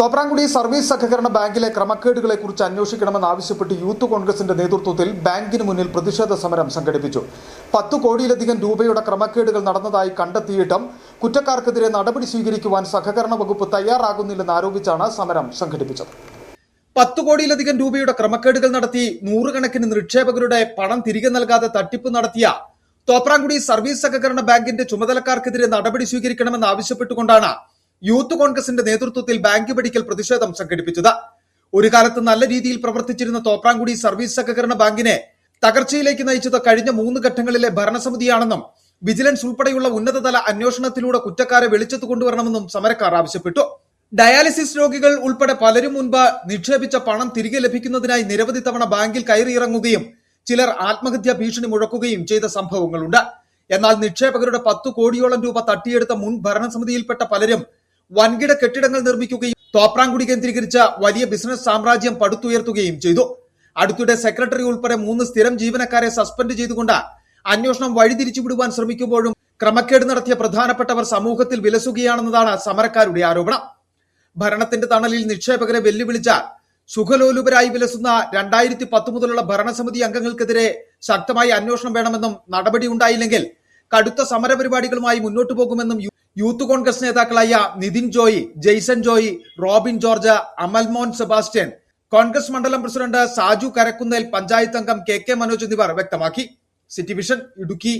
Thopramkudy service സഹകരണ ബാങ്കിലെ ക്രമക്കേടുകളെക്കുറിച്ച് അന്വേഷിക്കണമെന്നാവശ്യപ്പെട്ട് youth കോൺഗ്രസിന്റെ നേതൃത്വത്തിൽ ബാങ്കിന് മുന്നിൽ പ്രതിഷേധ സമരം സംഘടിപ്പിച്ചു. 10 കോടിയിലധികം രൂപയുടെ ക്രമക്കേടുകൾ നടന്നതായി കണ്ടെത്തിയിട്ടും കുറ്റക്കാർക്കെതിരെ നടപടി സ്വീകരിക്കുവാൻ സഹകരണ വകുപ്പ് തയ്യാറാകുന്നില്ലെന്ന് ആരോപിച്ചാണ് സമരം സംഘടിപ്പിച്ചത്. 10 കോടിയിലധികം രൂപയുടെ ക്രമക്കേടുകൾ നടത്തി നൂറുകണക്കിന് നിക്ഷേപകരുടെ പണം തിരികെ നൽകാതെ തട്ടിപ്പ് നടത്തിയ തോപ്രാംകുടി സർവീസ് സഹകരണ ബാങ്കിന്റെ ചുമതലക്കാർക്കെതിരെ നടപടി സ്വീകരിക്കണമെന്ന് ആവശ്യപ്പെട്ടുകൊണ്ടാണ് യൂത്ത് കോൺഗ്രസിന്റെ നേതൃത്വത്തിൽ ബാങ്ക് പടിക്കൽ പ്രതിഷേധം സംഘടിപ്പിച്ചത്. ഒരു കാലത്ത് നല്ല രീതിയിൽ പ്രവർത്തിച്ചിരുന്ന തോപ്രാംകുടി സർവീസ് സഹകരണ ബാങ്കിനെ തകർച്ചയിലേക്ക് നയിച്ചത് കഴിഞ്ഞ 3 ഘട്ടങ്ങളിലെ ഭരണസമിതിയാണെന്നും വിജിലൻസ് ഉൾപ്പെടെയുള്ള ഉന്നതതല അന്വേഷണത്തിലൂടെ കുറ്റക്കാരെ വെളിച്ചത്ത് കൊണ്ടുവരണമെന്നും സമരക്കാർ ആവശ്യപ്പെട്ടു. ഡയാലിസിസ് രോഗികൾ ഉൾപ്പെടെ പലരും മുൻപ് നിക്ഷേപിച്ച പണം തിരികെ ലഭിക്കുന്നതിനായി നിരവധി തവണ ബാങ്കിൽ കയറിയിറങ്ങുകയും ചിലർ ആത്മഹത്യാ ഭീഷണി മുഴക്കുകയും ചെയ്ത സംഭവങ്ങളുണ്ട്. എന്നാൽ നിക്ഷേപകരുടെ 10 കോടിയോളം രൂപ തട്ടിയെടുത്ത മുൻ ഭരണസമിതിയിൽപ്പെട്ട പലരും വൻകിട കെട്ടിടങ്ങൾ നിർമ്മിക്കുകയും തോപ്രാംകുടി കേന്ദ്രീകരിച്ച വലിയ ബിസിനസ് സാമ്രാജ്യം പടുത്തുയർത്തുകയും ചെയ്തു. അടുത്തിടെ സെക്രട്ടറി ഉൾപ്പെടെ 3 സ്ഥിരം ജീവനക്കാരെ സസ്പെൻഡ് ചെയ്തുകൊണ്ട് അന്വേഷണം വഴിതിരിച്ചുവിടുവാൻ ശ്രമിക്കുമ്പോഴും ക്രമക്കേട് നടത്തിയ പ്രധാനപ്പെട്ടവർ സമൂഹത്തിൽ വിലസുകയാണെന്നതാണ് സമരക്കാരുടെ ആരോപണം. ഭരണത്തിന്റെ തണലിൽ നിക്ഷേപകരെ വെല്ലുവിളിച്ച സുഖലോലുപരായി വിലസുന്ന 2010 മുതലുള്ള ഭരണസമിതി അംഗങ്ങൾക്കെതിരെ ശക്തമായ അന്വേഷണം വേണമെന്നും നടപടി ഉണ്ടായില്ലെങ്കിൽ കടുത്ത സമരപരിപാടികളുമായി മുന്നോട്ടു പോകുമെന്നും യൂത്ത് കോൺഗ്രസ് നേതാക്കളായ Nithin Joy, Jaison Joy, Robin George, Amalmon Sebastian, Congress മണ്ഡലം പ്രസിഡന്റ് സാജു കരക്കുന്നേൽ, പഞ്ചായത്ത് അംഗം കെ മനോജ് എന്നിവർ വ്യക്തമാക്കി. City vision, Idukki.